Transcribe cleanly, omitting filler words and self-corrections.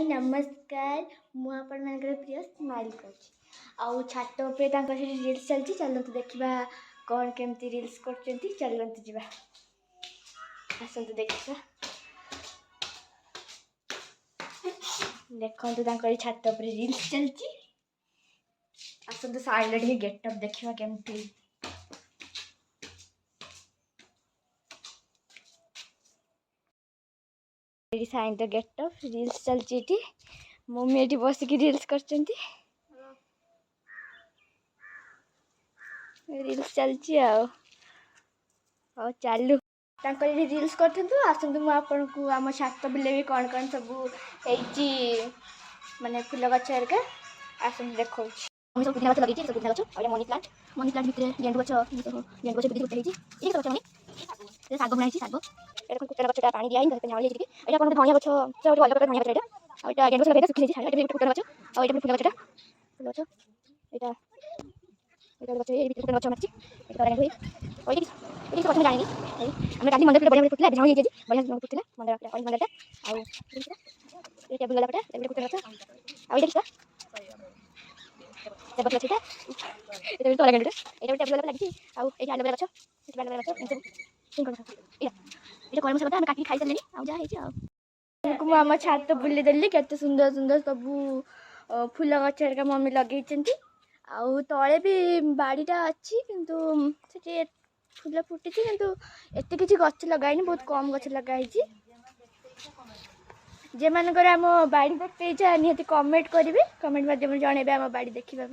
नमस्कार मुझे प्रिय स्माइल कर छात उपर रिल्स चलती चलते देखा कौन केमती रिल्स कर चलते जा आसतु देखा देखते छात उपर रिल्स चलती आसतु साइड गेटअप देखा केमती साइड गेटअप रिल्स चलती मम्मी ये बसिक रिल्स कर रिल्स चलती चलू रिल्स करूँ आसतु मुझे आम छात बुले कौन कौन सब माने फूल गछ हेरिका आसतु देखा सब पुदीना गछ लगे सब पुदीना गछ मनी प्लांट भितर गेंडु गछ गछ साग बुना साग कुचना गछटा पानी दिया झाड़ी ये कौन धनिया गछ अलग प्रकार धनिया गछ यहाँ गेंडु गछ लगे सुखी जाइए कुचना गछ और फूल गछटा फूल गछ यहाँ गछ मारती गछ जानी आम काली मंदिर बढ़िया फुटला झाड़ी बढ़िया फुटला मंदिर मंदिरटा आउ टेबुल वाला पटा कुचना गछ आउ ये गछ अच्छी ये तला गेंडुटा ये टेबुल वाला लगी आउ ये आलोवेरा गछ ये कलम शाग आम काटिक खाई सारे आउ आम छात बुले देली केते सुंदर सुंदर सब फूल गछ हेरिका मम्मी लगे आउ तले भी बाड़ीटा अच्छी किंतु से फूल फुटी किंतु एत किसी गछ लगाई बहुत कम गछ लगाई जे मानकर आम बाड़ी देखते इच्छा निहती कमेंट करेंगे कमेंट माध्यम जनइबे आम बाड़ी देखा।